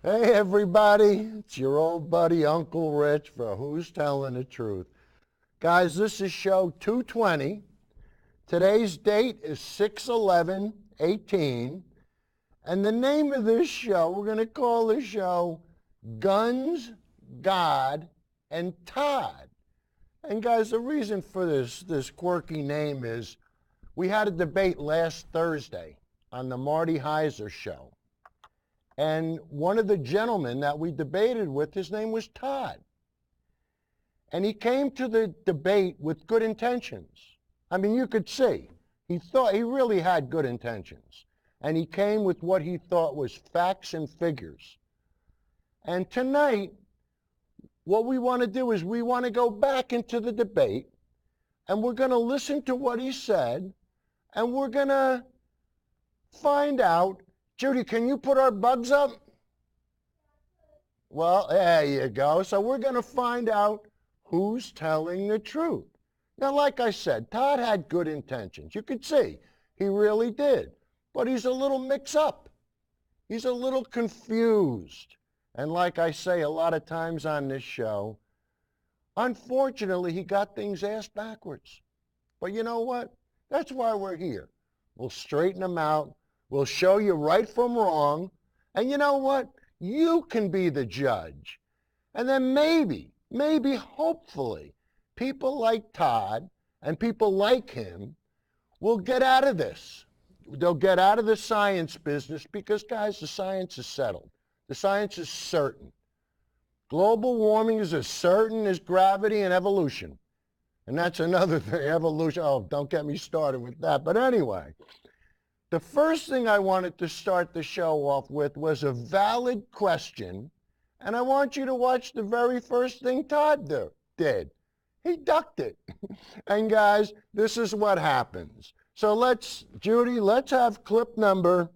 Hey everybody, it's your old buddy Uncle Rich for Who's Telling the Truth. Guys, this is show 220. Today's date is 6/11/18. And the name of this show, we're going to call the show Guns, God, and Todd. And guys, the reason for this quirky name is we had a debate last Thursday on the Marty Heiser show. And one of the gentlemen that we debated with, his name was Todd. And he came to the debate with good intentions. I mean, you could see. He really had good intentions. And he came with what he thought was facts and figures. And tonight, what we want to do is we want to go back into the debate, and we're going to listen to what he said, and we're going to find out. Judy, can you put our bugs up? Well, there you go. So we're going to find out who's telling the truth. Now, like I said, Todd had good intentions. You could see he really did. But he's a little mixed up. He's a little confused. And like I say a lot of times on this show, unfortunately, he got things ass backwards. But you know what? That's why we're here. We'll straighten them out. We'll show you right from wrong. And you know what? You can be the judge. And then maybe, hopefully, people like Todd and people like him will get out of this. They'll get out of the science business because, guys, the science is settled. The science is certain. Global warming is as certain as gravity and evolution. And that's another thing, evolution. Oh, don't get me started with that. But anyway, the first thing I wanted to start the show off with was a valid question, and I want you to watch the very first thing Todd did. He ducked it. And guys, this is what happens. So Judy, let's have clip number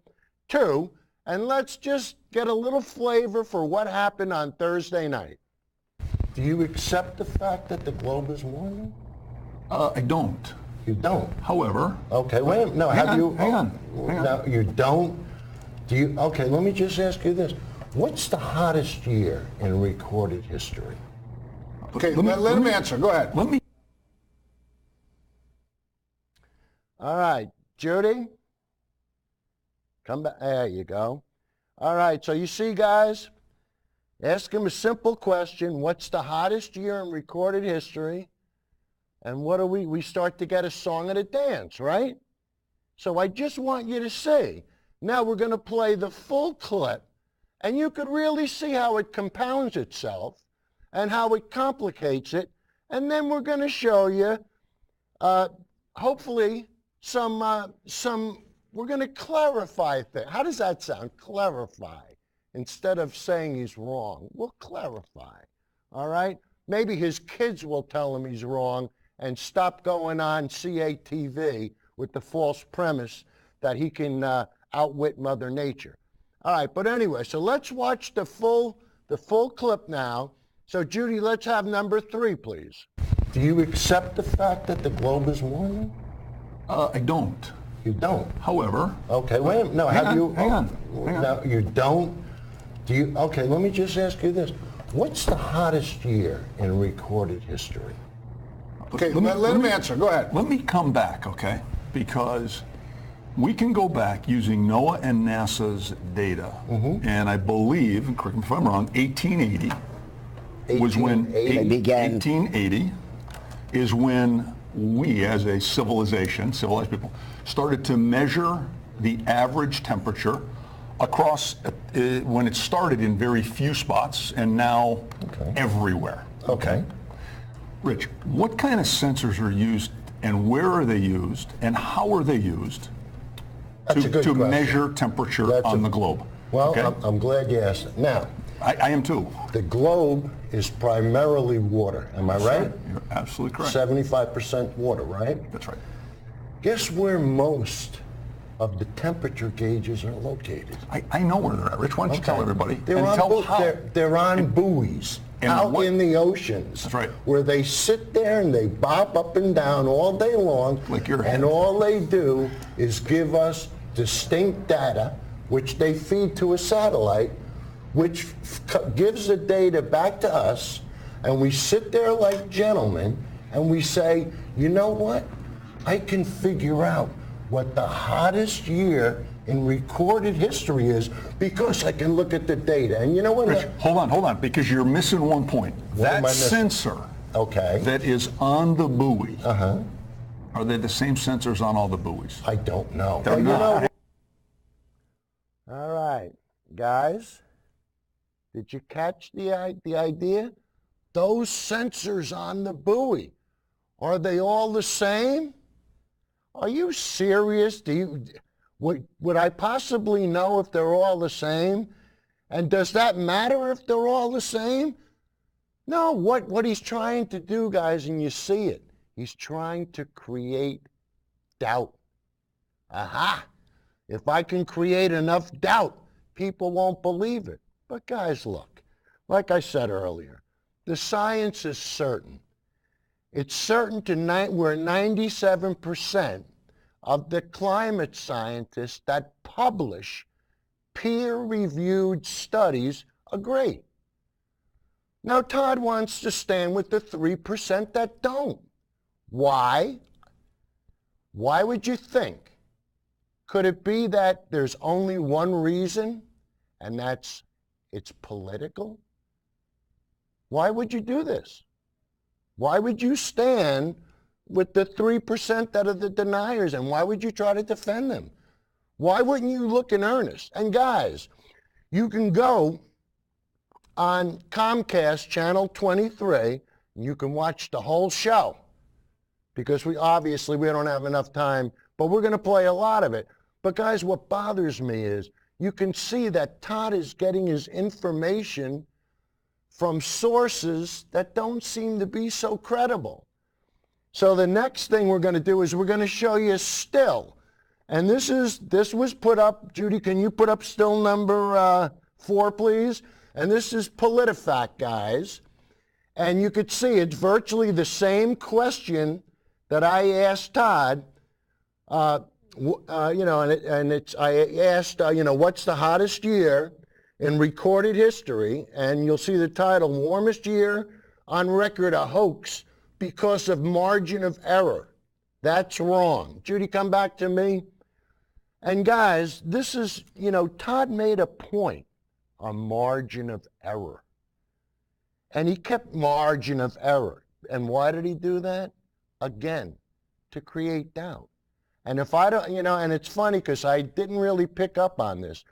2, and let's just get a little flavor for what happened on Thursday night. Do you accept the fact that the globe is warming? I don't. You don't? However... Okay, wait a minute. No, hang on. No, you don't? Do you? Okay, let me just ask you this. What's the hottest year in recorded history? Okay, let him answer. Go ahead. All right, Judy, come back. There you go. All right, so you see, guys, ask him a simple question. What's the hottest year in recorded history? And what do we start to get a song and a dance, right? So I just want you to see. Now we're going to play the full clip, and you could really see how it compounds itself and how it complicates it. And then we're going to show you, hopefully, we're going to clarify things. How does that sound? Clarify. Instead of saying he's wrong, we'll clarify. All right? Maybe his kids will tell him he's wrong and stop going on CATV with the false premise that he can outwit Mother Nature. All right, but anyway, so let's watch the full clip now. So Judy, let's have number 3, please. Do you accept the fact that the globe is warming? I don't. You don't? However... Okay, wait a minute. No, hang on. No, you don't? Do you? Okay, let me just ask you this. What's the hottest year in recorded history? Okay, let him answer. Go ahead. Let me come back, okay? Because we can go back using NOAA and NASA's data. Mm-hmm. And I believe, and correct me if I'm wrong, 1880 was when... 1880 is when we, as a civilization, civilized people, started to measure the average temperature across, when it started in very few spots, and now everywhere. Okay. Rich, what kind of sensors are used, and where are they used, and how are they used to measure temperature on the globe? Well, okay? I'm glad you asked it. Now, I am too. The globe is primarily water. Am I right? You're absolutely correct. 75% water, right? That's right. Guess where most of the temperature gauges are located? I know where they're at. Rich, why don't you tell everybody? They're on buoys out in the oceans. That's right. Where they sit there and they bob up and down all day long. Like your head. And all they do is give us distinct data, which they feed to a satellite, which gives the data back to us, and we sit there like gentlemen and we say, you know what? I can figure out what the hottest year in recorded history is because I can look at the data. And you know what? Rich, hold on, because you're missing one point. That sensor that is on the buoy, are they the same sensors on all the buoys? I don't know. They're not. All right, guys, did you catch the idea? Those sensors on the buoy, are they all the same? Are you serious? Would I possibly know if they're all the same? And does that matter if they're all the same? No, what he's trying to do, guys, and you see it, he's trying to create doubt. Aha! If I can create enough doubt, people won't believe it. But guys, look, like I said earlier, the science is certain. It's certain where 97% of the climate scientists that publish peer-reviewed studies agree. Now, Todd wants to stand with the 3% that don't. Why? Why would you think? Could it be that there's only one reason, and that's it's political? Why would you do this? Why would you stand with the 3% that are the deniers, and why would you try to defend them? Why wouldn't you look in earnest? And guys, you can go on Comcast Channel 23, and you can watch the whole show, because we don't have enough time, but we're going to play a lot of it. But guys, what bothers me is you can see that Todd is getting his information from sources that don't seem to be so credible. So the next thing we're going to do is we're going to show you a still. And this was put up, Judy, can you put up still number 4, please? And this is PolitiFact, guys. And you could see it's virtually the same question that I asked Todd. I asked, what's the hottest year in recorded history? And you'll see the title, Warmest Year on Record, a Hoax because of Margin of Error. That's wrong. Judy, come back to me. And guys, this is, Todd made a point, a margin of error. And he kept margin of error. And why did he do that? Again, to create doubt. And if I don't, and it's funny because I didn't really pick up on this,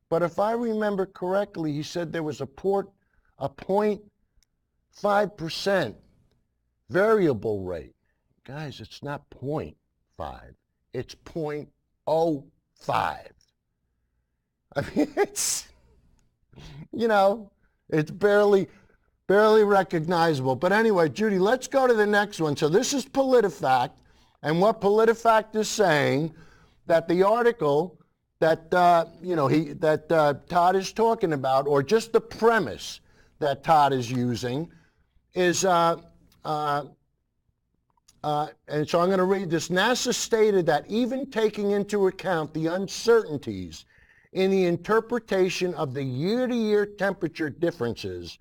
but if I remember correctly, he said there was a 0.5% variable rate. Guys, it's not 0.5, it's 0.05. I mean, it's barely recognizable. But anyway, Judy, let's go to the next one. So this is PolitiFact, and what PolitiFact is saying, that the article that Todd is talking about, or just the premise that Todd is using, is and so I'm going to read this. NASA stated that even taking into account the uncertainties in the interpretation of the year-to-year temperature differences,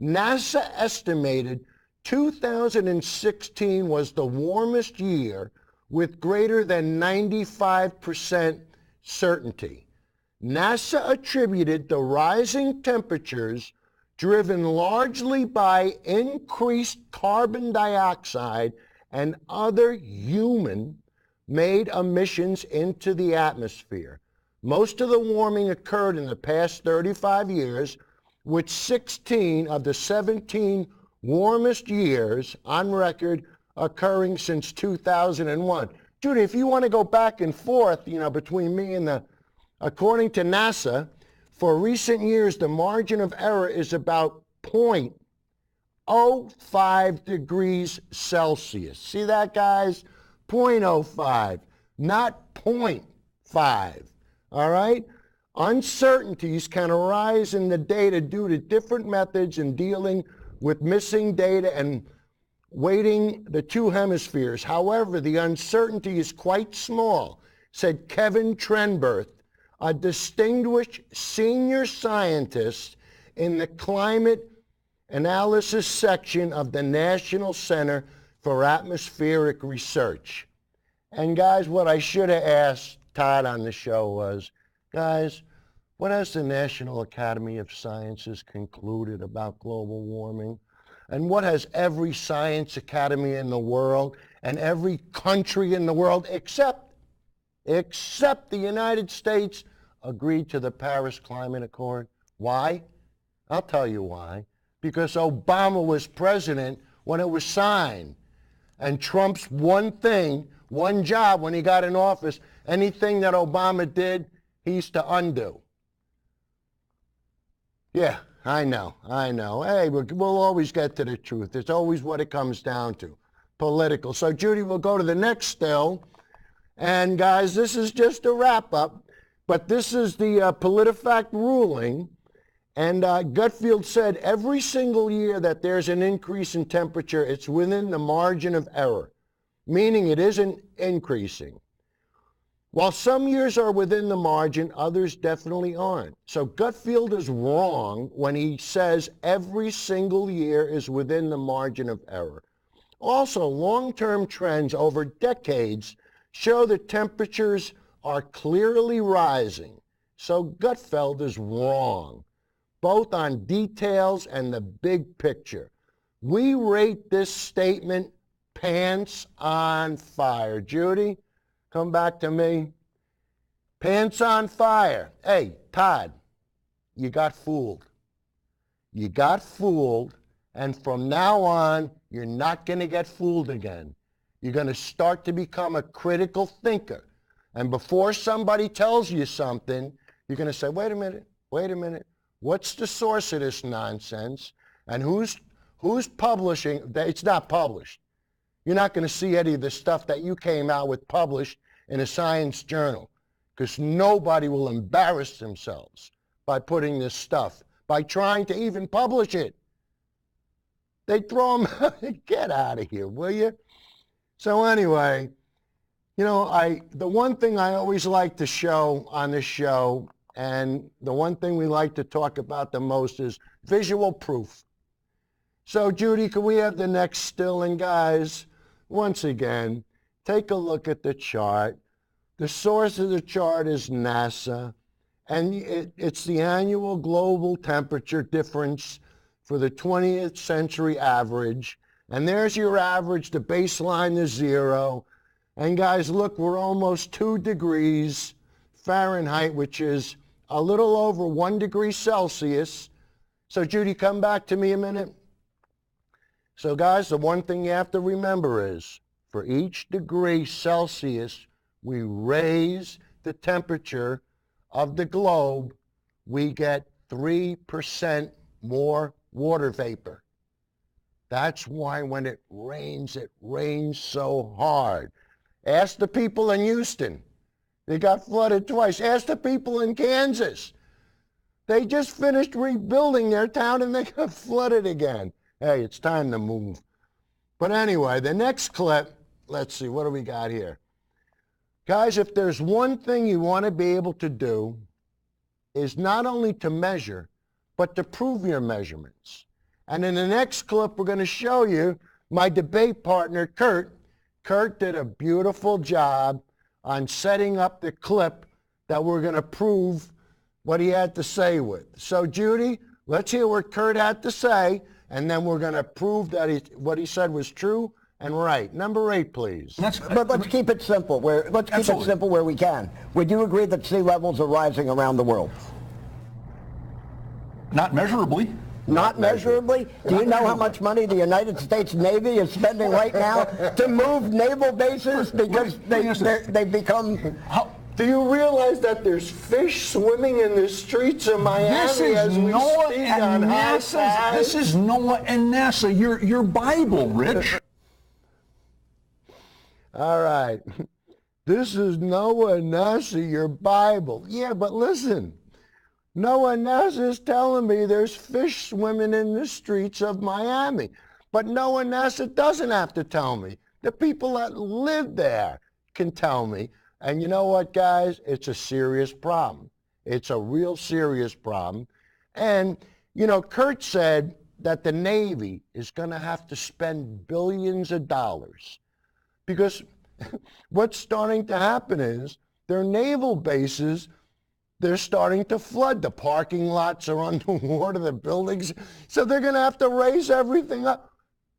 NASA estimated 2016 was the warmest year with greater than 95% certainty. NASA attributed the rising temperatures driven largely by increased carbon dioxide and other human-made emissions into the atmosphere. Most of the warming occurred in the past 35 years, with 16 of the 17 warmest years on record occurring since 2001. Judy, if you want to go back and forth, between me and according to NASA, for recent years, the margin of error is about 0.05 degrees Celsius. See that, guys? 0.05, not 0.5. All right? Uncertainties can arise in the data due to different methods in dealing with missing data and weighting the two hemispheres. However, the uncertainty is quite small, said Kevin Trenberth, a distinguished senior scientist in the climate analysis section of the National Center for Atmospheric Research. And guys, what I should have asked Todd on the show was, guys, what has the National Academy of Sciences concluded about global warming? And what has every science academy in the world and every country in the world except the United States agreed to the Paris Climate Accord? Why? I'll tell you why. Because Obama was president when it was signed. And Trump's one job when he got in office, anything that Obama did, he used to undo. Yeah, I know. Hey, we'll always get to the truth. It's always what it comes down to, political. So, Judy, we'll go to the next still. And, guys, this is just a wrap-up, but this is the PolitiFact ruling. And Gutfield said every single year that there's an increase in temperature, it's within the margin of error, meaning it isn't increasing. While some years are within the margin, others definitely aren't. So Gutfield is wrong when he says every single year is within the margin of error. Also, long-term trends over decades show that temperatures are clearly rising. So Gutfeld is wrong, both on details and the big picture. We rate this statement pants on fire. Judy, come back to me. Pants on fire. Hey, Todd, you got fooled. You got fooled, and from now on, you're not going to get fooled again. You're going to start to become a critical thinker. And before somebody tells you something, you're going to say, wait a minute. What's the source of this nonsense? And who's publishing? It's not published. You're not going to see any of the stuff that you came out with published in a science journal, because nobody will embarrass themselves by putting this stuff, by trying to even publish it. They throw them, get out of here, will you? So anyway, you know, the one thing I always like to show on this show, and the one thing we like to talk about the most, is visual proof. So Judy, can we have the next still? And guys, once again, take a look at the chart. The source of the chart is NASA, and it's the annual global temperature difference for the 20th century average. And there's your average, the baseline is 0. And guys, look, we're almost 2 degrees Fahrenheit, which is a little over 1 degree Celsius. So Judy, come back to me a minute. So guys, the one thing you have to remember is, for each degree Celsius we raise the temperature of the globe, we get 3% more water vapor. That's why when it rains so hard. Ask the people in Houston. They got flooded twice. Ask the people in Kansas. They just finished rebuilding their town and they got flooded again. Hey, it's time to move. But anyway, the next clip, let's see, what do we got here? Guys, if there's one thing you want to be able to do, is not only to measure, but to prove your measurements. And in the next clip, we're going to show you my debate partner, Kurt. Kurt did a beautiful job on setting up the clip that we're going to prove what he had to say with. So, Judy, let's hear what Kurt had to say, and then we're going to prove that what he said was true and right. Number 8, please. But let's keep it simple. Let's keep it simple where we can. Would you agree that sea levels are rising around the world? Not measurably. Not measurably? Do you know how much money the United States Navy is spending right now to move naval bases because they've become... Do you realize that there's fish swimming in the streets of Miami This is as we NOAA speak and on high NASA. tide? This is NOAA and NASA. Your Bible, Rich. All right. This is NOAA and NASA, your Bible. Yeah, but listen. NOAA and NASA is telling me there's fish swimming in the streets of Miami. But NOAA and NASA doesn't have to tell me. The people that live there can tell me. And you know what, guys? It's a serious problem. It's a real serious problem. And You know, Kurt said that the Navy is going to have to spend billions of dollars because what's starting to happen is their naval bases, they're starting to flood. The parking lots are underwater, the buildings. So they're going to have to raise everything up.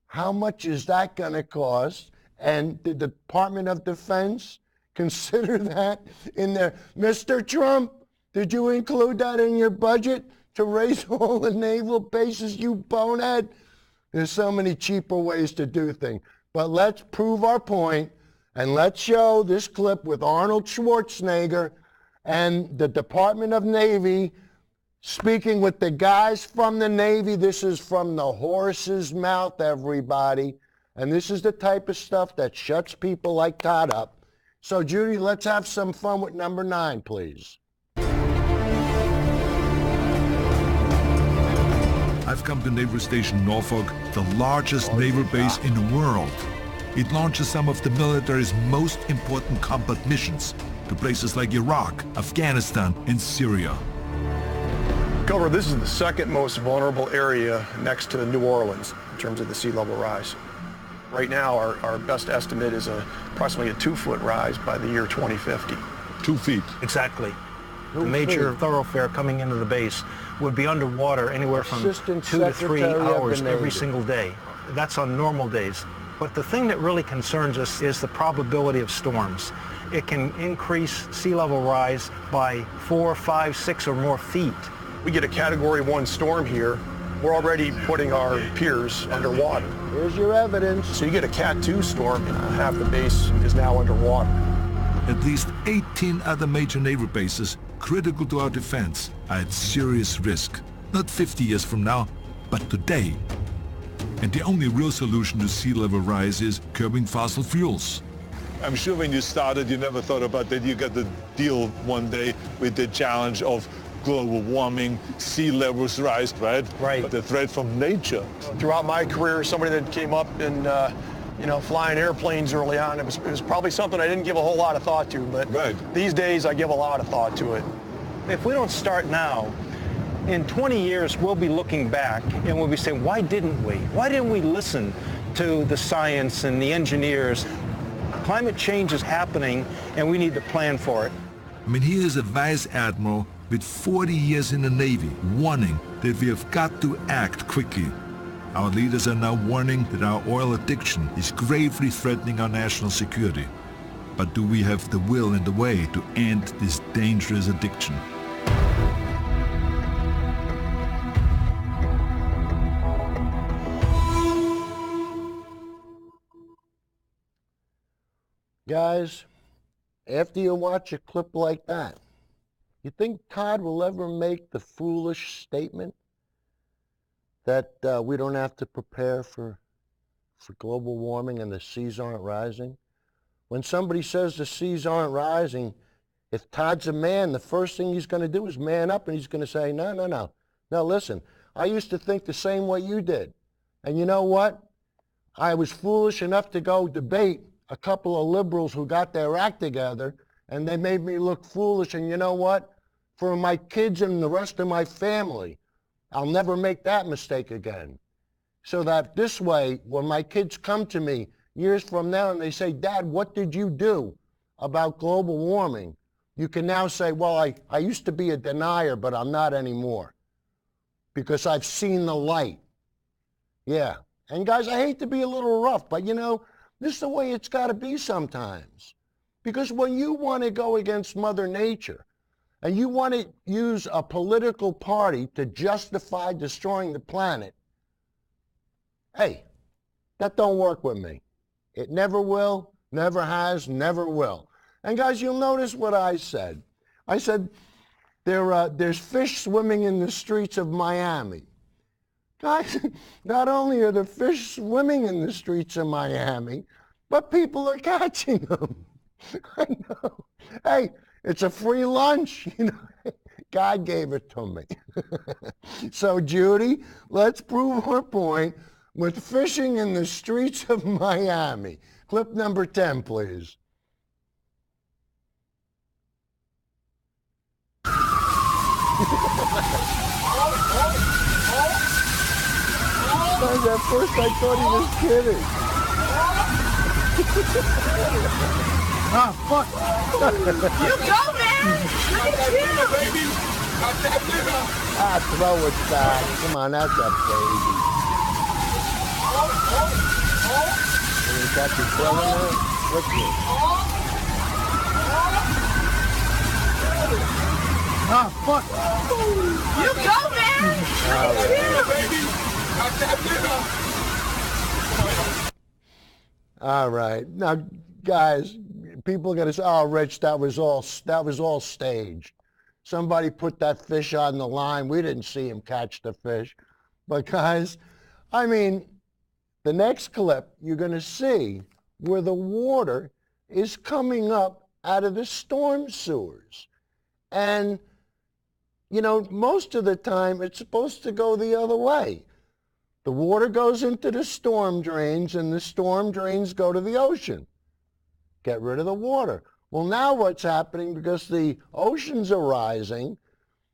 How much is that going to cost? And the Department of Defense consider that in their, Mr. Trump, did you include that in your budget to raise all the naval bases, you bonehead? There's so many cheaper ways to do things. But let's prove our point, and let's show this clip with Arnold Schwarzenegger and the Department of Navy speaking with the guys from the Navy. This is from the horse's mouth, everybody. And this is the type of stuff that shuts people like Todd up. So, Judy, let's have some fun with number 9, please. I've come to Naval Station Norfolk, the largest naval base in the world. It launches some of the military's most important combat missions to places like Iraq, Afghanistan, and Syria. Cover, this is the second most vulnerable area next to New Orleans in terms of the sea level rise. Right now, our best estimate is approximately a 2-foot rise by the year 2050. 2 feet. Exactly. The major thoroughfare coming into the base would be underwater anywhere from 2 to 3 hours every single day. That's on normal days. But the thing that really concerns us is the probability of storms. It can increase sea level rise by 4, 5, 6 or more feet. We get a Category 1 storm here, we're already putting our piers underwater. Here's your evidence. So you get a Cat 2 storm, and half the base is now underwater. At least 18 other major naval bases critical to our defense are at serious risk. Not 50 years from now, but today. And the only real solution to sea level rise is curbing fossil fuels. I'm sure when you started, you never thought about that you got to deal one day with the challenge of global warming, sea levels rise, right? Right. But the threat from nature. Throughout my career, somebody that came up in, flying airplanes early on, it was probably something I didn't give a whole lot of thought to, but these days I give a lot of thought to it. If we don't start now, in 20 years we'll be looking back and we'll be saying, why didn't we? Why didn't we listen to the science and the engineers? Climate change is happening and we need to plan for it. I mean, here is a vice admiral with 40 years in the Navy warning that we have got to act quickly. Our leaders are now warning that our oil addiction is gravely threatening our national security. But do we have the will and the way to end this dangerous addiction? Guys, after you watch a clip like that, you think Todd will ever make the foolish statement that we don't have to prepare for global warming and the seas aren't rising? When somebody says the seas aren't rising, if Todd's a man, the first thing he's going to do is man up and he's going to say, no. Now listen, I used to think the same way you did. And you know what? I was foolish enough to go debate a couple of liberals who got their act together, and they made me look foolish. And you know what? For my kids and the rest of my family, I'll never make that mistake again. So that this way, when my kids come to me years from now and they say, Dad, what did you do about global warming? You can now say, well, I used to be a denier, but I'm not anymore because I've seen the light. Yeah. And guys, I hate to be a little rough, but you know, this is the way it's got to be sometimes. Because when you want to go against Mother Nature and you want to use a political party to justify destroying the planet, hey, that don't work with me. It never will, never has, never will. And guys, you'll notice what I said. I said, there's fish swimming in the streets of Miami. Guys, not only are there fish swimming in the streets of Miami, but people are catching them. I know. Hey, it's a free lunch. You know, God gave it to me. So, Judy, let's prove our point with fishing in the streets of Miami. Clip number 10, please. Guys, at first I thought he was kidding. Ah, fuck. You go, man. Look at you. Ah, throw it back. Come on, that's a baby. You got your tail in there? What's this? Ah, fuck. You go, man. All right. Now, guys, people are going to say, oh, Rich, that was all staged. Somebody put that fish on the line. We didn't see him catch the fish. But, guys, I mean, the next clip, you're going to see where the water is coming up out of the storm sewers. And, you know, most of the time, it's supposed to go the other way. The water goes into the storm drains, and the storm drains go to the ocean. Get rid of the water. Well, now what's happening, because the oceans are rising,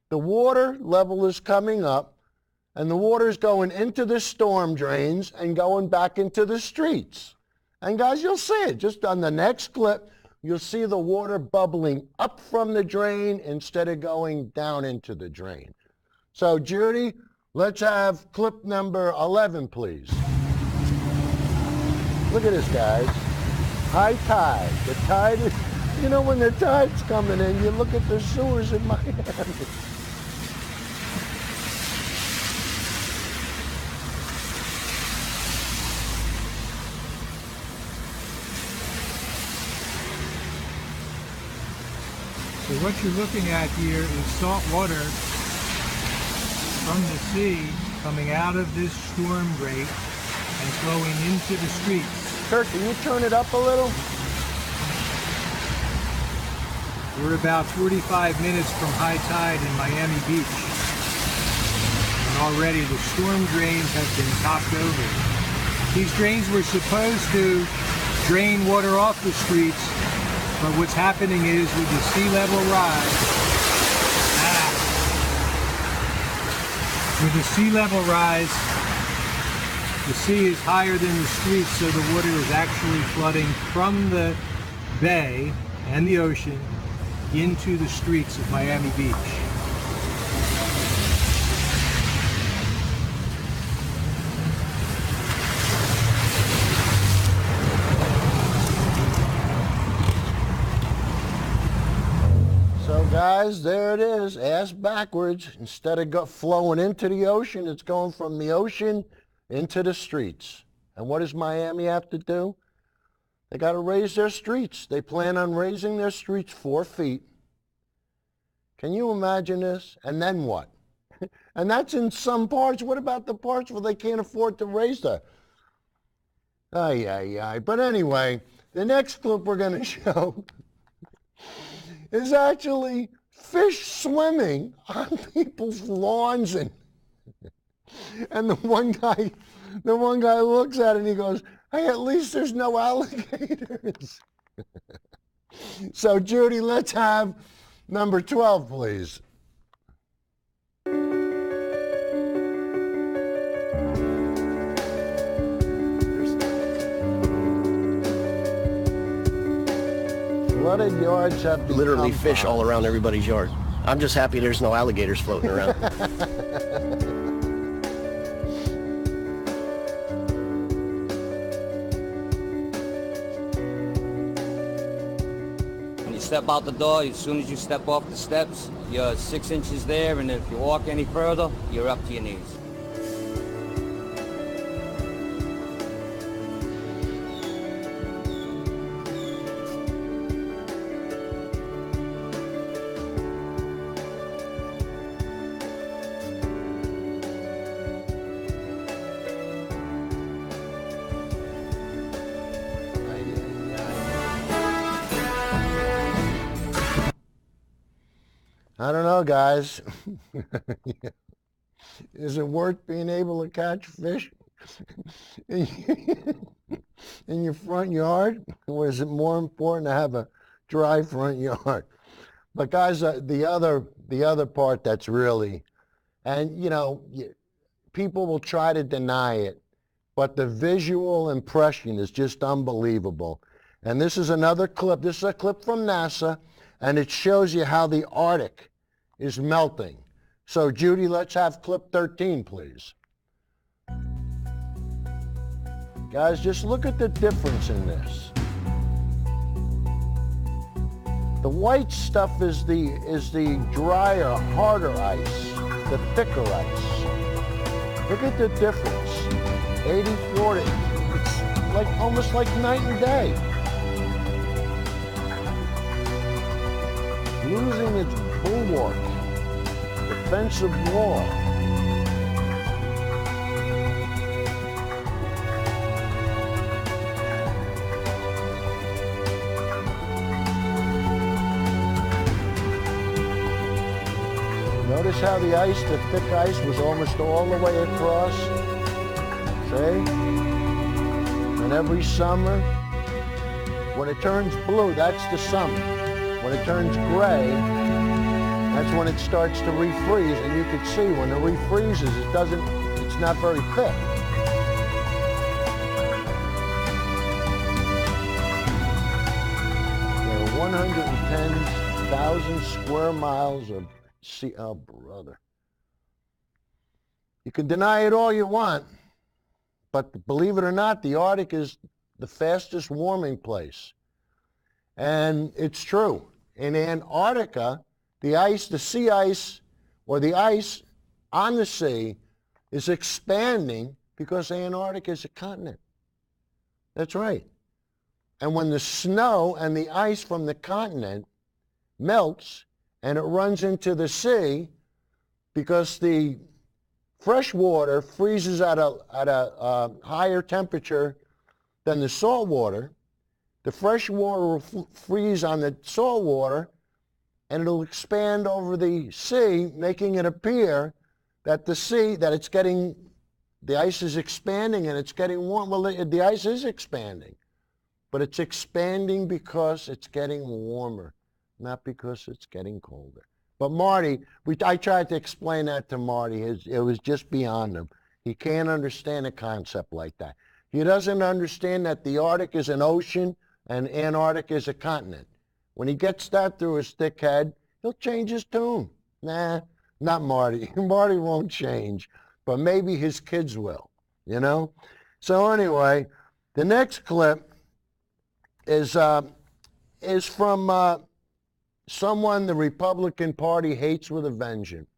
the water level is coming up, and the water is going into the storm drains and going back into the streets. And guys, you'll see it. Just on the next clip, you'll see the water bubbling up from the drain instead of going down into the drain. So, Judy, let's have clip number 11, please. Look at this, guys. High tide. The tide is, you know, when the tide's coming in, you look at the sewers in Miami. So what you're looking at here is salt water from the sea coming out of this storm grate and flowing into the streets. Kurt, can you turn it up a little? We're about 45 minutes from high tide in Miami Beach. And already the storm drains have been topped over. These drains were supposed to drain water off the streets, but what's happening is with the sea level rise, with the sea level rise, the sea is higher than the streets, so the water is actually flooding from the bay and the ocean into the streets of Miami Beach. So guys, there it is, ass backwards. Instead of flowing into the ocean, it's going from the ocean into the streets. And what does Miami have to do? They got to raise their streets. They plan on raising their streets 4 feet. Can you imagine this? And then what? And that's in some parts. What about the parts where they can't afford to raise the... Ay, ay, ay. But anyway, the next clip we're going to show is actually fish swimming on people's lawns. And the one guy looks at it and he goes, hey, at least there's no alligators. So, Judy, let's have number 12, please. Flooded yards have become literally fish all around everybody's yard. I'm just happy there's no alligators floating around. Step out the door, as soon as you step off the steps, you're 6 inches there, and if you walk any further, you're up to your knees. I don't know, guys. Is it worth being able to catch fish in your front yard? Or is it more important to have a dry front yard? But guys, the other part that's really, and you know, people will try to deny it, but the visual impression is just unbelievable. And this is another clip. This is a clip from NASA, and it shows you how the Arctic is melting. So, Judy, let's have clip 13, please. Guys, just look at the difference in this. The white stuff is the drier, harder ice, the thicker ice. Look at the difference. 80-40. It's like almost like night and day. Losing its bulwark, defensive wall. Notice how the ice, the thick ice, was almost all the way across. See? And every summer, when it turns blue, that's the summer. When it turns gray, that's when it starts to refreeze. And you can see when it refreezes, it's not very thick. There are 110,000 square miles of sea. Oh, brother. You can deny it all you want, but believe it or not, the Arctic is the fastest warming place. And it's true. In Antarctica, the ice, the sea ice, or the ice on the sea is expanding because Antarctica is a continent. That's right. And when the snow and the ice from the continent melts and it runs into the sea, because the fresh water freezes at a higher temperature than the salt water, the fresh water will freeze on the salt water, and it'll expand over the sea, making it appear that the ice is expanding and it's getting warm. Well, the ice is expanding, but it's expanding because it's getting warmer, not because it's getting colder. But Marty, I tried to explain that to Marty. It was just beyond him. He can't understand a concept like that. He doesn't understand that the Arctic is an ocean and Antarctica is a continent. When he gets that through his thick head, he'll change his tune. Nah, not Marty. Marty won't change, but maybe his kids will, you know? So anyway, the next clip is from someone the Republican Party hates with a vengeance.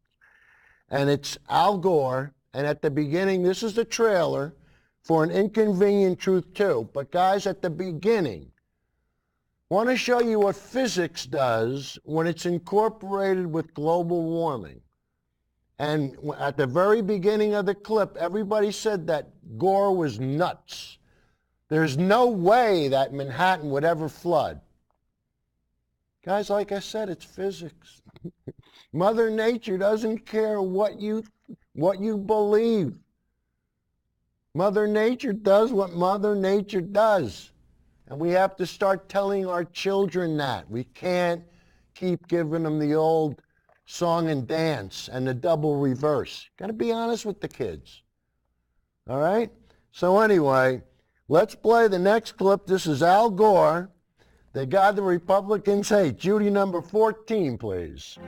And it's Al Gore, and at the beginning, this is the trailer for An Inconvenient Truth 2. But guys, at the beginning, I want to show you what physics does when it's incorporated with global warming. And at the very beginning of the clip, everybody said that Gore was nuts. There's no way that Manhattan would ever flood. Guys, like I said, it's physics. Mother Nature doesn't care what you believe. Mother Nature does what Mother Nature does. And we have to start telling our children that. We can't keep giving them the old song and dance and the double reverse. Got to be honest with the kids. All right? So anyway, let's play the next clip. This is Al Gore, the guy the Republicans hate. Judy, number 14, please.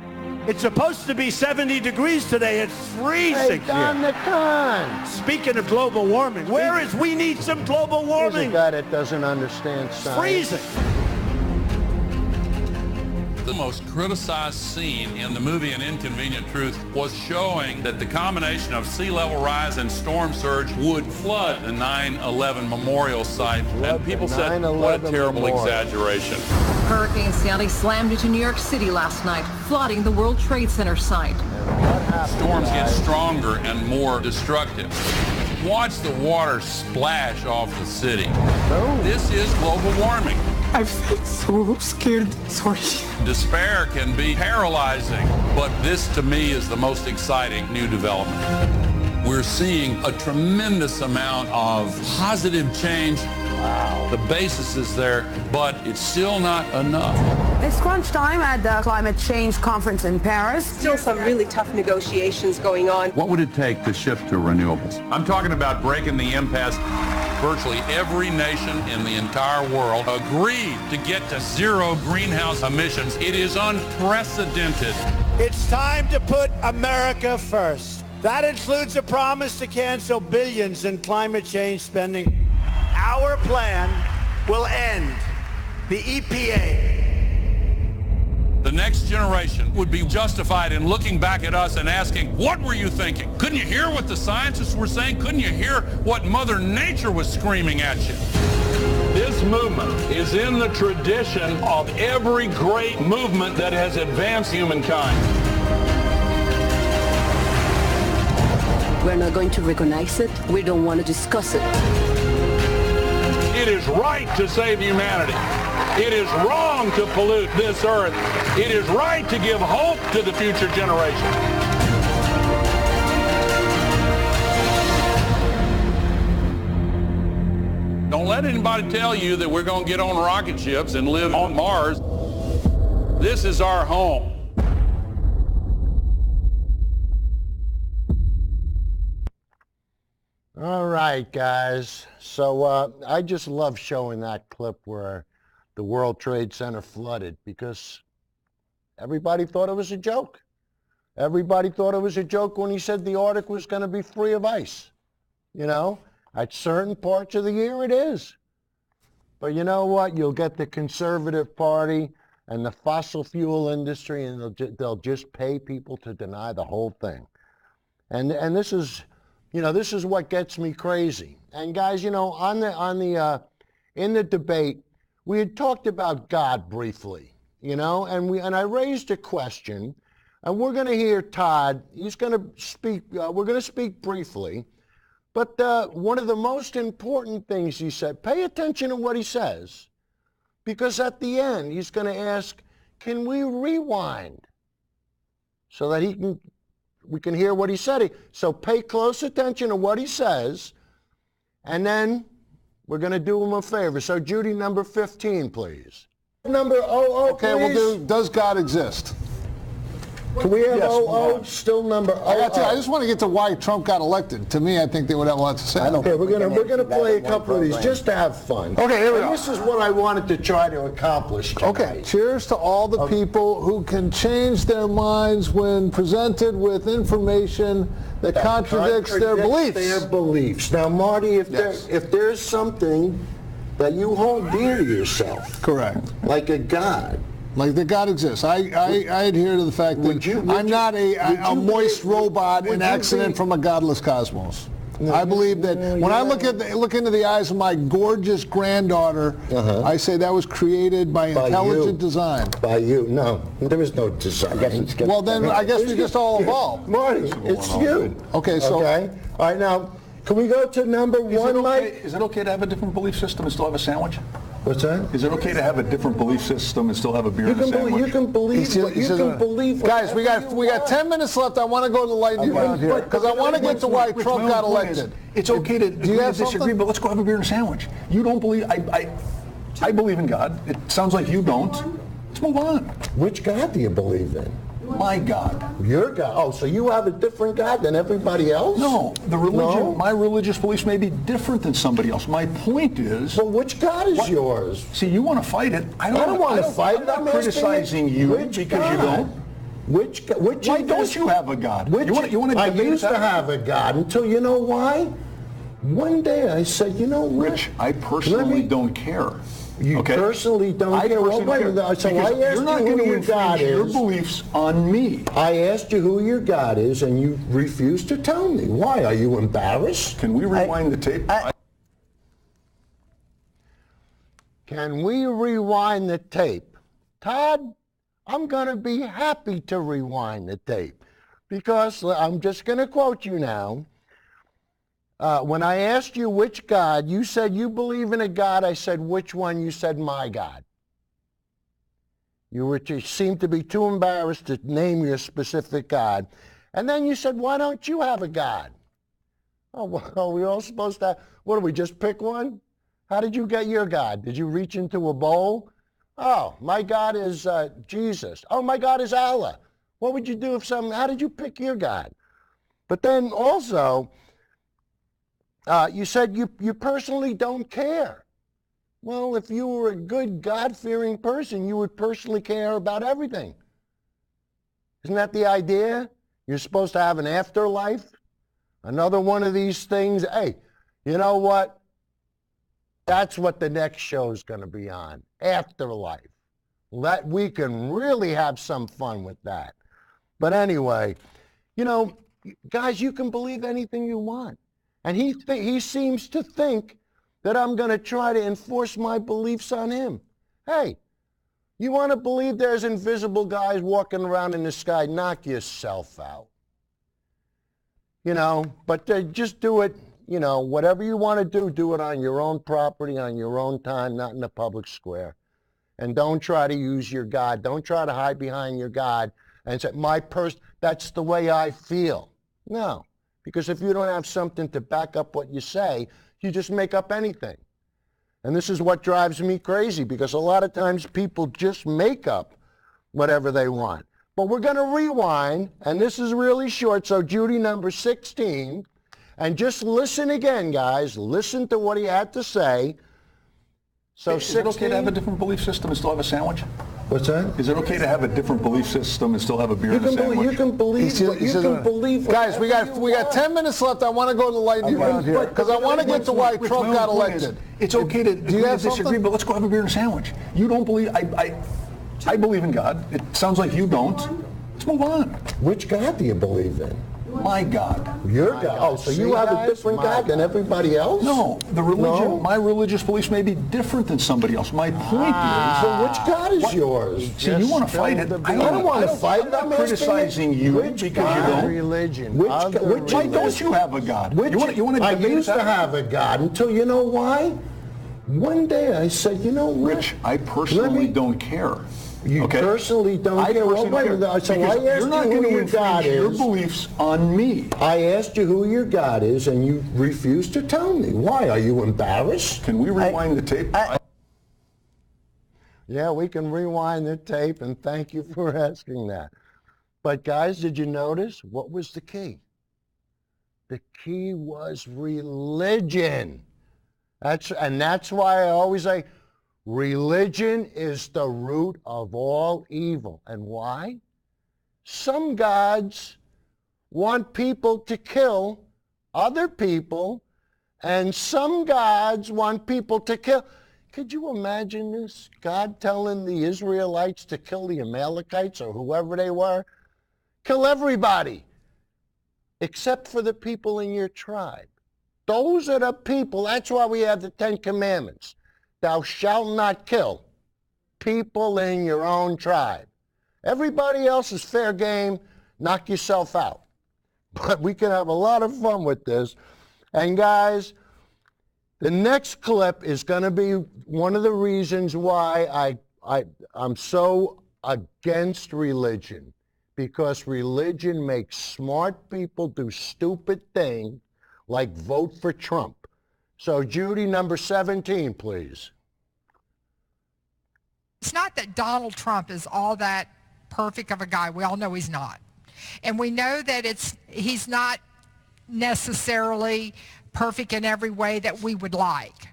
It's supposed to be 70 degrees today. It's freezing hey, Don here. The con. Speaking of global warming, we need some global warming. Here's a guy that doesn't understand science. Freezing. The most criticized scene in the movie An Inconvenient Truth was showing that the combination of sea level rise and storm surge would flood the 9/11 memorial site. And people said, what a terrible exaggeration. Hurricane Sandy slammed into New York City last night, flooding the World Trade Center site. Storms get stronger and more destructive. Watch the water splash off the city. This is global warming. I feel so scared. Sorry. Despair can be paralyzing, but this to me is the most exciting new development. We're seeing a tremendous amount of positive change. Wow. The basis is there, but it's still not enough. It's crunch time at the climate change conference in Paris. Still some really tough negotiations going on. What would it take to shift to renewables? I'm talking about breaking the impasse. Virtually every nation in the entire world agreed to get to zero greenhouse emissions. It is unprecedented. It's time to put America first. That includes a promise to cancel billions in climate change spending. Our plan will end the EPA. The next generation would be justified in looking back at us and asking, what were you thinking? Couldn't you hear what the scientists were saying? Couldn't you hear what Mother Nature was screaming at you? This movement is in the tradition of every great movement that has advanced humankind. We're not going to recognize it. We don't want to discuss it. It is right to save humanity. It is wrong to pollute this earth. It is right to give hope to the future generation. Don't let anybody tell you that we're going to get on rocket ships and live on Mars. This is our home. All right, guys. So I just love showing that clip where the World Trade Center flooded because everybody thought it was a joke. Everybody thought it was a joke when he said the Arctic was going to be free of ice. You know, at certain parts of the year it is. But you know what? You'll get the Conservative Party and the fossil fuel industry, and they'll just pay people to deny the whole thing. And this is, you know, this is what gets me crazy. And guys, you know, in the debate, we had talked about God briefly, you know, and I raised a question, and we're going to hear Todd. He's going to speak. We're going to speak briefly, but one of the most important things he said. Pay attention to what he says, because at the end he's going to ask, "Can we rewind?" So that we can hear what he said. So pay close attention to what he says, and then we're going to do him a favor. So, Judy, number 15, please. Number 00, okay, please. we'll do, does God exist? Can we have yes, 00? Still number 00. I just want to get to why Trump got elected. To me, I think they would have a lot to say. Okay, we're gonna play a couple of these just to have fun. Okay, here we go. This is what I wanted to try to accomplish tonight. Okay, cheers to all the people who can change their minds when presented with information that contradicts their beliefs. Now, Marty, if there's something that you hold dear to yourself, correct, like a God. Like that God exists. I adhere to the fact that I'm not a moist robot, an accident from a godless cosmos. I believe that when I look into the eyes of my gorgeous granddaughter, I say that was created by intelligent design. By you? No, there is no design. Well, then I guess we just all evolved. Marty, it's you. Okay, so all right, now can we go to number 1, Mike? Is it okay to have a different belief system and still have a sandwich? What's that? Is it okay to have a different belief system and still have a beer and a sandwich? You can believe. Guys, we got 10 minutes left. I want to go to the lightning round here because I want to get to why Trump got elected. It's okay to disagree, but let's go have a beer and a sandwich. You don't believe. I believe in God. It sounds like you don't. Let's move on. Which God do you believe in? My God. Your God. Oh, so you have a different God than everybody else? No, the religion. My religious beliefs may be different than somebody else. My point is. Well, which God is yours? See, you want to fight it. I don't want to fight it. I'm not criticizing you because you don't. Which why don't you have a God? You want to I used to have a God until, you know why? One day I said, you know what? Rich, I personally don't care. You personally don't care. So I asked you who your God is. Your beliefs on me. I asked you who your God is, and you refused to tell me. Why? Are you embarrassed? Can we rewind the tape? Can we rewind the tape? Todd, I'm going to be happy to rewind the tape because I'm just going to quote you now. When I asked you which God, you said you believe in a God. I said, which one? You said, my God. You seemed to be too embarrassed to name your specific God. And then you said, why don't you have a God? Oh, well, we're all supposed to, what do we just pick one? How did you get your God? Did you reach into a bowl Oh, my God is Jesus. Oh, my God is Allah. What would you do if how did you pick your God? But then also, you said you personally don't care. Well, if you were a good God-fearing person, you would personally care about everything. Isn't that the idea? You're supposed to have an afterlife? Another one of these things. Hey, you know what? That's what the next show is going to be on. Afterlife. We can really have some fun with that. But anyway, you know, guys, you can believe anything you want. And he seems to think that I'm going to try to enforce my beliefs on him. Hey, you want to believe there's invisible guys walking around in the sky? Knock yourself out. You know, but just do it, you know, whatever you want to do it on your own property, on your own time, not in the public square. And don't try to use your God. Don't try to hide behind your God and say, that's the way I feel. No, because if you don't have something to back up what you say, you just make up anything. And this is what drives me crazy, because a lot of times people just make up whatever they want. But we're going to rewind, and this is really short, so Judy number 16, and just listen again, guys. Listen to what he had to say. So is it okay to have a different belief system and still have a sandwich? What's that? Is it okay to have a different belief system and still have a beer and a sandwich? You can believe. Guys, we got 10 minutes left. I want to go to the lightning round here because I want to get to why Trump got elected. It's okay to disagree, but let's go have a beer and a sandwich. You don't believe. I believe in God. It sounds like you don't. Let's move on. Which God do you believe in? My God. Your God. Oh, so you have a different God than everybody else? No, my religious beliefs may be different than somebody else. My point is, so which God is yours? See, you want to fight it. I don't want to fight it. I'm not criticizing you because you don't. Religion. Why don't you have a God? I used to have a God until, you know why? One day I said, you know what? Rich, I personally don't care. You personally don't care. So I asked you're not you going who to your God infringe your is. beliefs on me. I asked you who your God is, and you refused to tell me. Why? Are you embarrassed? Can we rewind the tape? Yeah, we can rewind the tape, and thank you for asking that. But guys, did you notice? What was the key? The key was religion. That's why I always say, religion is the root of all evil. And why? Some gods want people to kill other people, and some gods want people to kill. Could you imagine this? God telling the Israelites to kill the Amalekites or whoever they were? Kill everybody, except for the people in your tribe. Those are the people. That's why we have the 10 Commandments. Thou shalt not kill people in your own tribe. Everybody else is fair game. Knock yourself out. But we can have a lot of fun with this. And guys, the next clip is going to be one of the reasons why I'm so against religion. Because religion makes smart people do stupid things like vote for Trump. So Judy, number 17, please. It's not that Donald Trump is all that perfect of a guy. We all know he's not. And we know that he's not necessarily perfect in every way that we would like.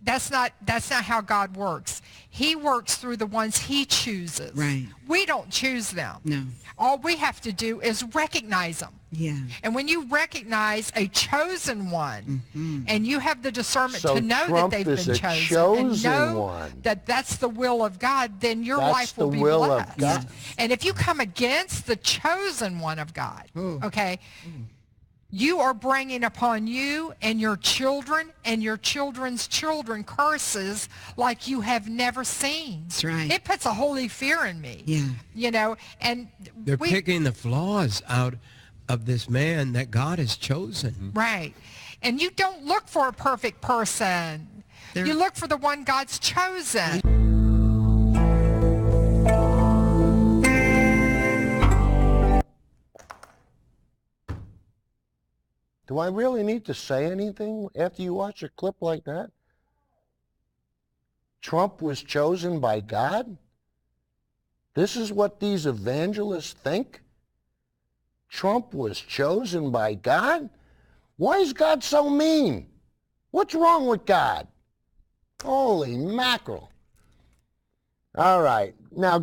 That's not how God works. He works through the ones he chooses. Right. We don't choose them. No. All we have to do is recognize them. Yeah. And when you recognize a chosen one, and you have the discernment So to know Trump that they've is been a chosen and know one. that that's the will of God, then your That's life will the be will blessed. of God. And if you come against the chosen one of God, okay, you are bringing upon you and your children and your children's children curses like you have never seen. That's right. It puts a holy fear in me. Yeah. You know, and they're picking the flaws out of this man that God has chosen. Right. And you don't look for a perfect person. You look for the one God's chosen. Do I really need to say anything after you watch a clip like that? Trump was chosen by God? This is what these evangelists think? Trump was chosen by God? Why is God so mean? What's wrong with God? Holy mackerel. All right. Now,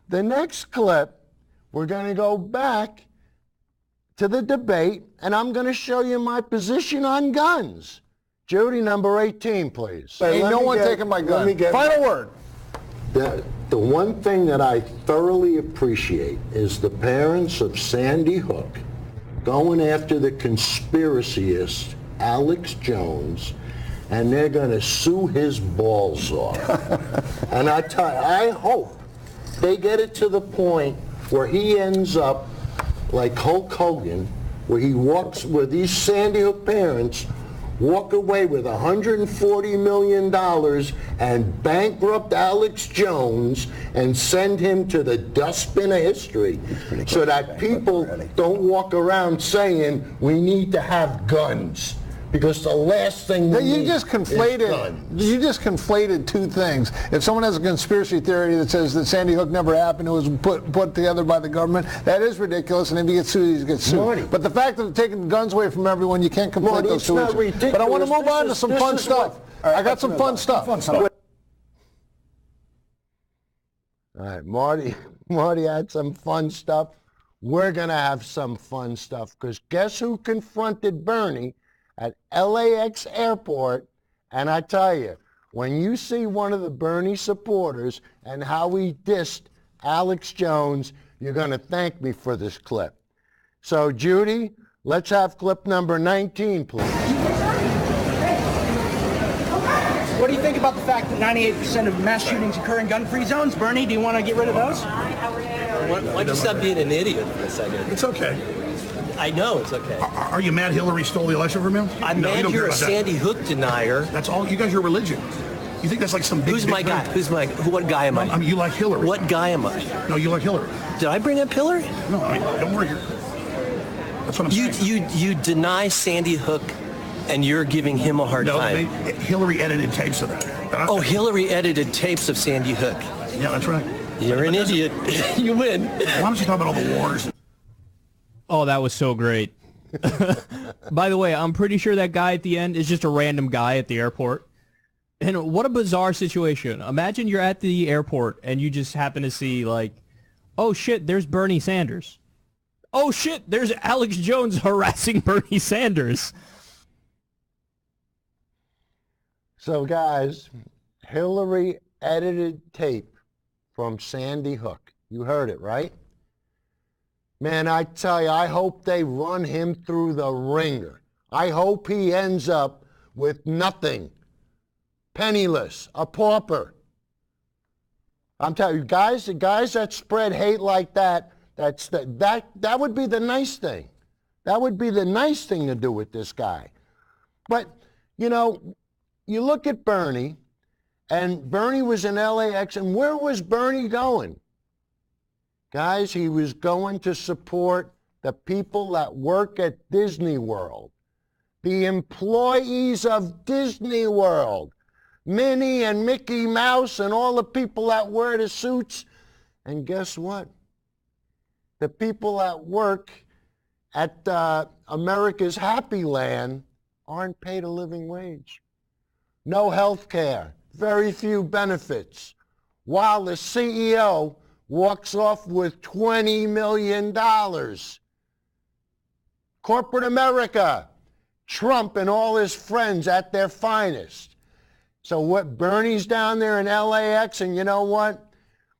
the next clip, we're going to go back to the debate, and I'm going to show you my position on guns. Judy, number 18, please. Ain't no one taking my gun. Final word. The one thing that I thoroughly appreciate is the parents of Sandy Hook going after the conspiracyist, Alex Jones, and they're going to sue his balls off. And I hope they get it to the point where he ends up like Hulk Hogan, where these Sandy Hook parents walk away with $140 million and bankrupt Alex Jones and send him to the dustbin of history so that people don't walk around saying we need to have guns. Because the last thing you just conflated two things. If someone has a conspiracy theory that says that Sandy Hook never happened, it was put together by the government, that is ridiculous, and if he gets sued, he gets sued. Marty. But the fact of taking guns away from everyone, you can't conflate those two issues. Ridiculous. But I want to move on to some fun stuff. I got some fun stuff. All right, Marty had some fun stuff. We're going to have some fun stuff, because guess who confronted Bernie at LAX airport? And I tell you, when you see one of the Bernie supporters and how he dissed Alex Jones, you're going to thank me for this clip. So, Judy, let's have clip number 19, please. What do you think about the fact that 98% of mass shootings occur in gun-free zones? Bernie, do you want to get rid of those? Why'd you stop being an idiot for a second? It's okay. I know it's okay. Are you mad Hillary stole the election from him? I'm mad you're a Sandy Hook denier. That's all. You guys are religion. You think that's like some big... Who's my guy? What guy am I? I mean, you like Hillary. What guy am I? No, you like Hillary. Did I bring up Hillary? No, don't worry. That's what I'm saying. You deny Sandy Hook, and you're giving him a hard time. Hillary edited tapes of that. Hillary edited tapes of Sandy Hook. Yeah, that's right. You're an idiot. You win. Why don't you talk about all the wars? Oh, that was so great. By the way, I'm pretty sure that guy at the end is just a random guy at the airport. And what a bizarre situation. Imagine you're at the airport and you just happen to see, like, oh shit, there's Bernie Sanders. Oh shit, there's Alex Jones harassing Bernie Sanders. So guys, Hillary edited tape from Sandy Hook. You heard it, right? Man, I tell you, I hope they run him through the ringer. I hope he ends up with nothing. Penniless, a pauper. I'm telling you, guys, the guys that spread hate like that, that would be the nice thing. That would be the nice thing to do with this guy. But, you know, you look at Bernie, and Bernie was in LAX, and where was Bernie going? Guys, he was going to support the people that work at Disney World, the employees of Disney World, Minnie and Mickey Mouse and all the people that wear the suits. And guess what? The people that work at America's Happy Land aren't paid a living wage. No health care, very few benefits, while the CEO walks off with $20 million. Corporate America, Trump and all his friends at their finest. So what, Bernie's down there in LAX, and you know what?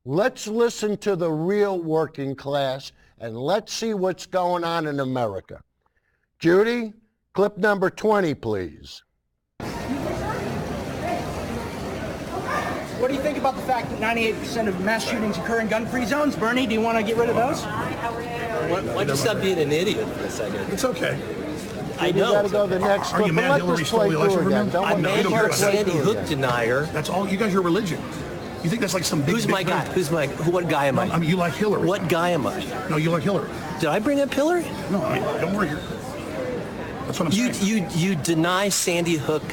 Let's listen to the real working class, and let's see what's going on in America. Judy, clip number 20, please. What do you think about the fact that 98% of mass shootings occur in gun-free zones? Bernie, do you want to get rid of those? Why'd you stop being an idiot for a second? It's okay. I know. You got to go to the next clip. Are you mad Hillary stole the election from him? I'm mad you're a Sandy Hook denier. That's all. You guys are religion. You think that's like some big... Who's my guy? What guy am I? I mean, you like Hillary. What guy am I? No, you like Hillary. Did I bring up Hillary? No, don't worry. That's what I'm saying. You deny Sandy Hook,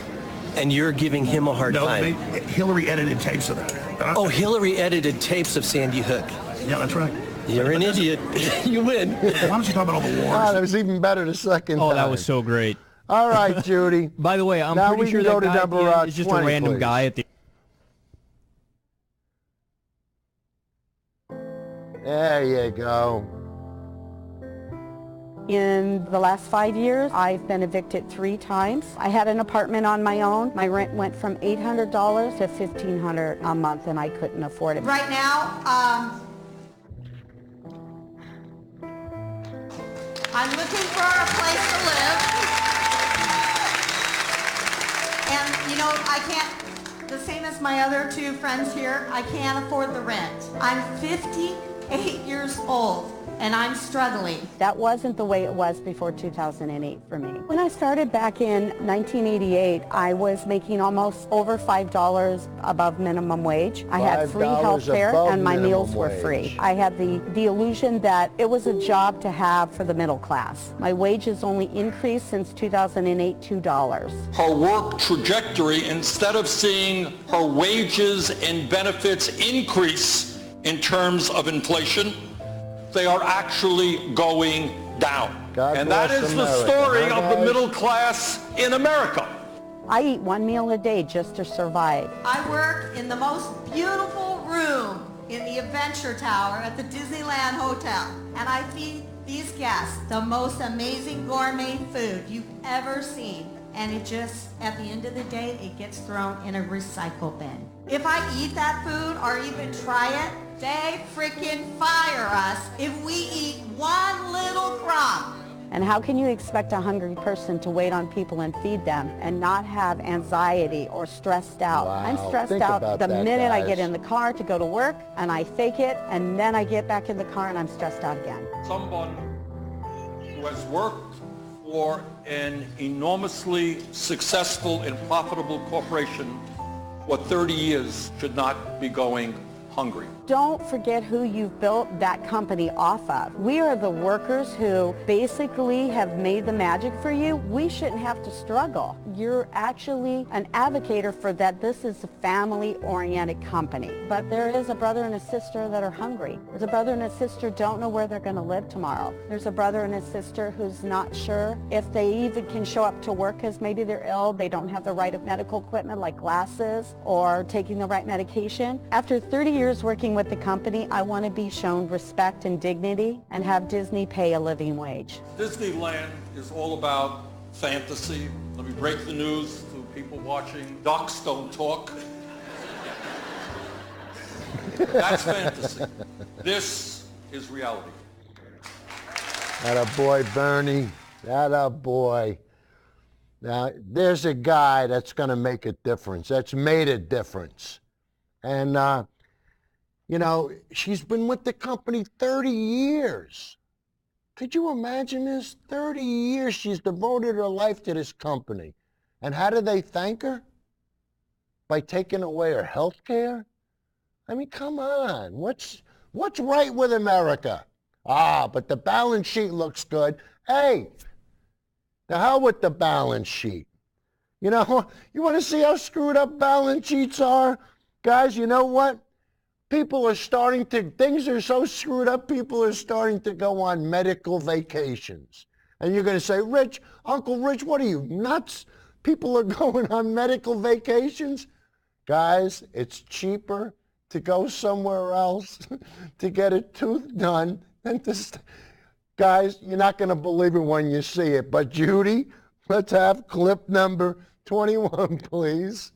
And you're giving him a hard time. No, Hillary edited tapes of that. Oh, Hillary edited tapes of Sandy Hook. Yeah, that's right. You're an idiot. You win. Why don't you talk about all the wars? Oh, that was even better the second time. Oh, that was so great. All right, Judy. By the way, I'm now pretty sure that guy at the end is just 20, a random please. guy at the... There you go. In the last 5 years, I've been evicted 3 times. I had an apartment on my own. My rent went from $800 to $1,500 a month, and I couldn't afford it. Right now, I'm looking for a place to live. And, you know, I can't, the same as my other 2 friends here, I can't afford the rent. I'm 58 years old. And I'm struggling. That wasn't the way it was before 2008 for me. When I started back in 1988, I was making almost over $5 above minimum wage. I had free health care and my meals were free. I had the illusion that it was a job to have for the middle class. My wages only increased since 2008, $2. Her work trajectory, instead of seeing her wages and benefits increase in terms of inflation, they are actually going down. And that is the story of the middle class in America. I eat 1 meal a day just to survive. I work in the most beautiful room in the Adventure Tower at the Disneyland Hotel. And I feed these guests the most amazing gourmet food you've ever seen. And it just, at the end of the day, it gets thrown in a recycle bin. If I eat that food or even try it, they freaking fire us if we eat one little crumb. And how can you expect a hungry person to wait on people and feed them and not have anxiety or stressed out? Wow. I'm stressed Think out about the that, minute I guys. get in the car to go to work, and I fake it, and then I get back in the car and I'm stressed out again. Someone who has worked for an enormously successful and profitable corporation for 30 years should not be going hungry. Don't forget who you've built that company off of. We are the workers who basically have made the magic for you. We shouldn't have to struggle. You're actually an advocate for that. This is a family-oriented company. But there is a brother and a sister that are hungry. There's a brother and a sister who don't know where they're going to live tomorrow. There's a brother and a sister who's not sure if they even can show up to work because maybe they're ill, they don't have the right medical equipment like glasses or taking the right medication. After 30 years working with the company, I want to be shown respect and dignity and have Disney pay a living wage. Disneyland is all about fantasy. Let me break the news to people watching. Ducks don't talk. That's fantasy. This is reality. Atta boy, Bernie. Atta boy. Now, there's a guy that's going to make a difference. That's made a difference. And, you know, she's been with the company 30 years. Could you imagine this? 30 years she's devoted her life to this company. And how do they thank her? By taking away her health care? I mean, come on. What's right with America? Ah, but the balance sheet looks good. Hey, the hell with the balance sheet. You know, you want to see how screwed up balance sheets are? Guys, you know what? People are starting to, things are so screwed up, people are starting to go on medical vacations. And you're going to say, Rich, Uncle Rich, what are you, nuts? People are going on medical vacations? Guys, it's cheaper to go somewhere else to get a tooth done than to... Guys, you're not going to believe it when you see it. But Judy, let's have clip number 21, please.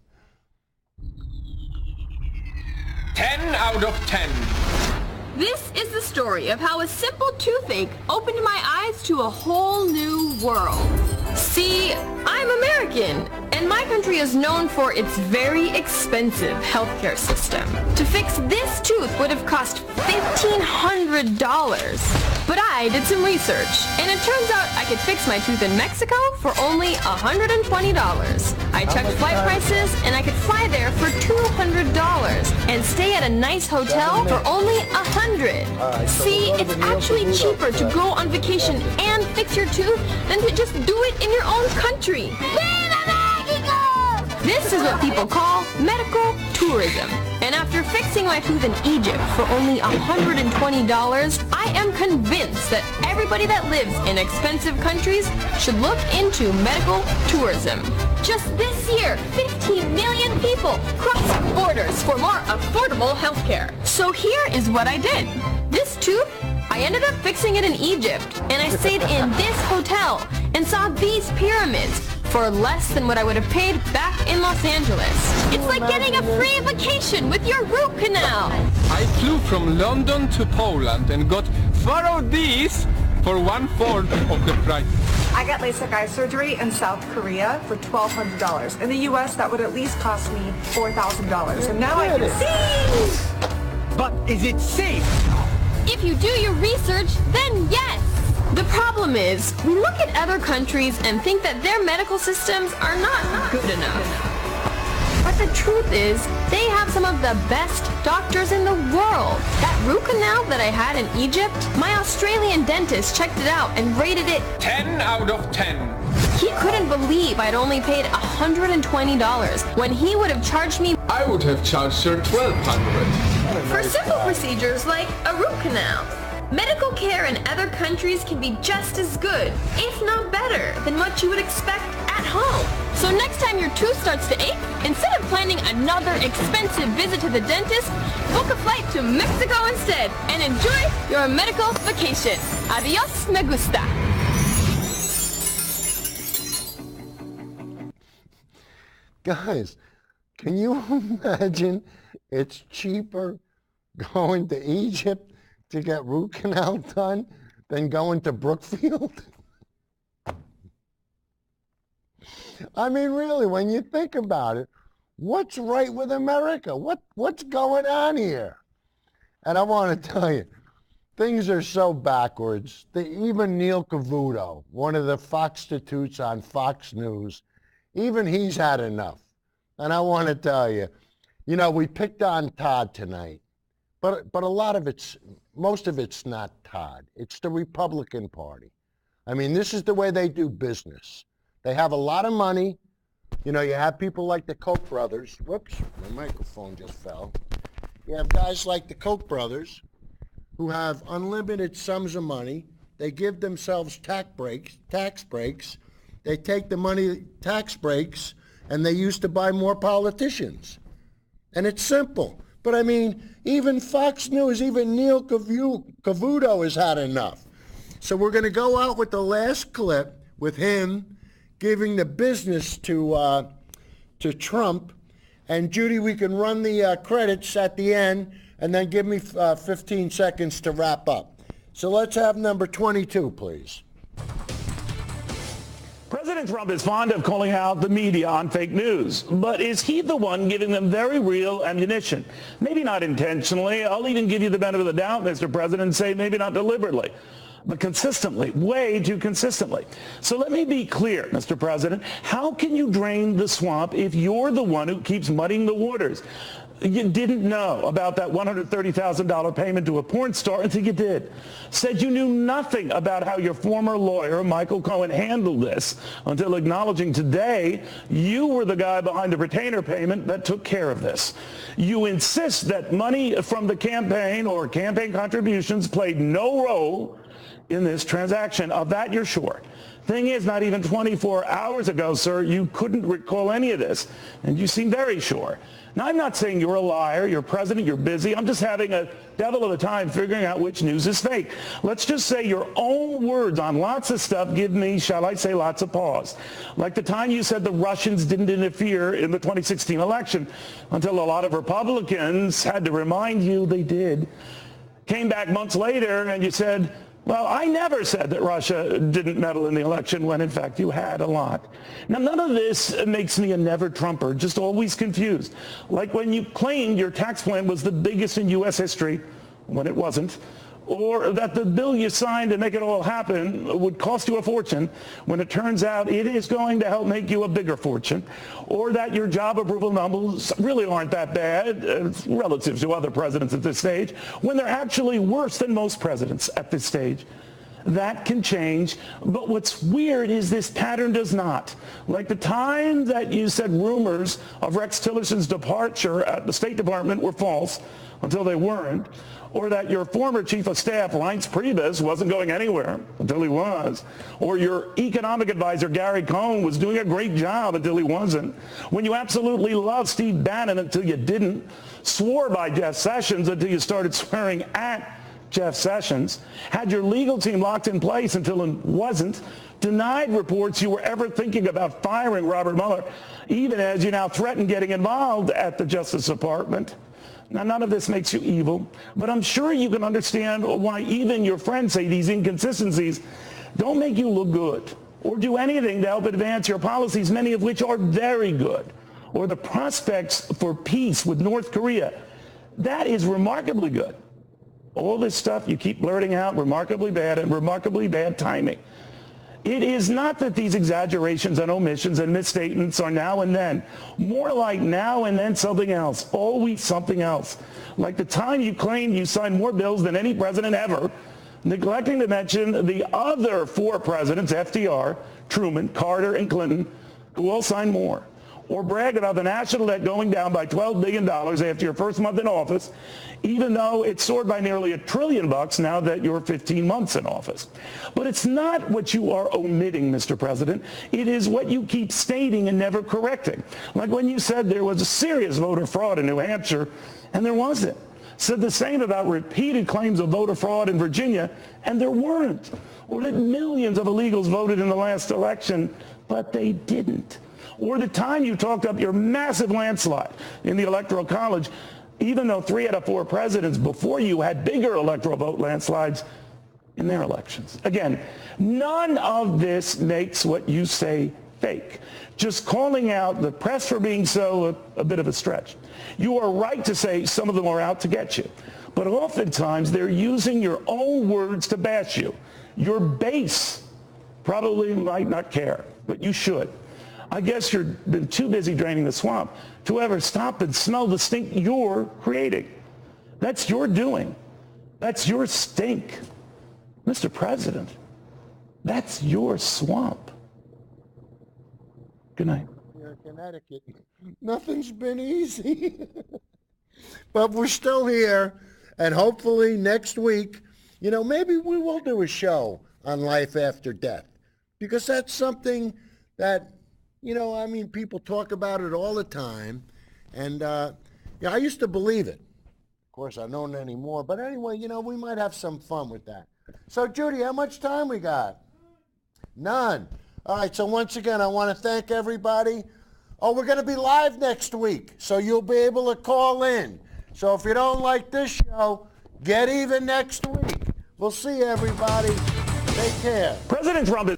10 out of 10. This is the story of how a simple toothache opened my eyes to a whole new world. See, I'm American, and my country is known for its very expensive healthcare system. To fix this tooth would have cost $1,500. But I did some research, and it turns out I could fix my tooth in Mexico for only $120. I checked flight prices, and I could fly there for $200 and stay at a nice hotel for only $100. See, it's actually cheaper to go on vacation and fix your tooth than to just do it in your own country. Viva Mexico! is what people call medical tourism. And after fixing my tooth in Egypt for only $120, I am convinced that everybody that lives in expensive countries should look into medical tourism. Just this year, 15 million people crossed borders for more affordable healthcare. So here is what I did. This tooth, I ended up fixing it in Egypt, and I stayed in this hotel and saw these pyramids for less than what I would have paid back in Los Angeles. It's like getting a free vacation with your root canal. I flew from London to Poland and got 4 of these for 1/4 of the price. I got LASIK eye surgery in South Korea for $1,200. In the U.S., that would at least cost me $4,000. And now I can see! But is it safe? If you do your research, then yes! The problem is, we look at other countries and think that their medical systems are not good enough. But the truth is, they have some of the best doctors in the world. That root canal that I had in Egypt, my Australian dentist checked it out and rated it 10 out of 10. He couldn't believe I'd only paid $120 when he would have charged me. I would have charged her $1,200. For simple procedures like a root canal. Medical care in other countries can be just as good, if not better, than what you would expect at home. So next time your tooth starts to ache, instead of planning another expensive visit to the dentist, book a flight to Mexico instead and enjoy your medical vacation. Adios, me gusta. Guys, can you imagine it's cheaper going to Egypt to get root canal done than going to Brookfield? I mean, really, when you think about it, what's right with America? What's going on here? And I want to tell you, things are so backwards that even Neil Cavuto, one of the Foxstitutes on Fox News, even he's had enough. And I want to tell you, you know, we picked on Todd tonight, but a lot of most of it's not Todd. It's the Republican Party. I mean, this is the way they do business. They have a lot of money. You know, you have people like the Koch brothers. Whoops, my microphone just fell. You have guys like the Koch brothers who have unlimited sums of money. They give themselves tax breaks. They take the money, tax breaks, and they used to buy more politicians. And it's simple. But I mean, even Fox News, even Neil Cavuto has had enough. So we're going to go out with the last clip with him giving the business to Trump. And Judy, we can run the credits at the end and then give me 15 seconds to wrap up. So let's have number 22, please. President Trump is fond of calling out the media on fake news, but is he the one giving them very real ammunition? Maybe not intentionally. I'll even give you the benefit of the doubt, Mr. President, and say maybe not deliberately, but consistently, way too consistently. So let me be clear, Mr. President. How can you drain the swamp if you're the one who keeps muddying the waters? You didn't know about that $130,000 payment to a porn star until you did. Said you knew nothing about how your former lawyer, Michael Cohen, handled this until acknowledging today you were the guy behind the retainer payment that took care of this. You insist that money from the campaign or campaign contributions played no role in this transaction. Of that, you're sure. Thing is, not even 24 hours ago, sir, you couldn't recall any of this, and you seem very sure. Now, I'm not saying you're a liar, you're president, you're busy. I'm just having a devil of a time figuring out which news is fake. Let's just say your own words on lots of stuff give me, shall I say, lots of pause. Like the time you said the Russians didn't interfere in the 2016 election until a lot of Republicans had to remind you they did. Came back months later and you said, well, I never said that Russia didn't meddle in the election when, in fact, you had a lot. Now, none of this makes me a never-Trumper, just always confused. Like when you claimed your tax plan was the biggest in U.S. history when it wasn't, or that the bill you signed to make it all happen would cost you a fortune when it turns out it is going to help make you a bigger fortune, or that your job approval numbers really aren't that bad relative to other presidents at this stage, when they're actually worse than most presidents at this stage. That can change. But what's weird is this pattern does not. Like the time that you said rumors of Rex Tillerson's departure at the State Department were false until they weren't, or that your former chief of staff, Lance Priebus, wasn't going anywhere until he was, or your economic advisor, Gary Cohn, was doing a great job until he wasn't, when you absolutely loved Steve Bannon until you didn't, swore by Jeff Sessions until you started swearing at Jeff Sessions, had your legal team locked in place until it wasn't, denied reports you were ever thinking about firing Robert Mueller, even as you now threaten getting involved at the Justice Department. Now, none of this makes you evil, but I'm sure you can understand why even your friends say these inconsistencies don't make you look good or do anything to help advance your policies, many of which are very good, or the prospects for peace with North Korea. That is remarkably good. All this stuff you keep blurting out, remarkably bad and remarkably bad timing. It is not that these exaggerations and omissions and misstatements are now and then. More like now and then something else, always something else. Like the time you claimed you signed more bills than any president ever, neglecting to mention the other 4 presidents, FDR, Truman, Carter, and Clinton, who all signed more. Or brag about the national debt going down by $12 billion after your first month in office, even though it soared by nearly $1 trillion now that you're 15 months in office. But it's not what you are omitting, Mr. President. It is what you keep stating and never correcting. Like when you said there was a serious voter fraud in New Hampshire, and there wasn't. Said the same about repeated claims of voter fraud in Virginia, and there weren't. Or that millions of illegals voted in the last election, but they didn't. Or the time you talked up your massive landslide in the Electoral College, even though 3 out of 4 presidents before you had bigger electoral vote landslides in their elections. Again, none of this makes what you say fake. Just calling out the press for being so a bit of a stretch. You are right to say some of them are out to get you, but oftentimes they're using your own words to bash you. Your base probably might not care, but you should. I guess you've been too busy draining the swamp to ever stop and smell the stink you're creating. That's your doing. That's your stink. Mr. President, that's your swamp. Good night. Here in Connecticut, nothing's been easy. But we're still here, and hopefully next week, maybe we will do a show on life after death, because that's something that people talk about it all the time, and I used to believe it. Of course, I don't anymore, but anyway, we might have some fun with that. So, Judy, how much time we got? None. All right, so once again, I want to thank everybody. Oh, we're going to be live next week, so you'll be able to call in. So if you don't like this show, get even next week. We'll see everybody. Take care. President Trump is...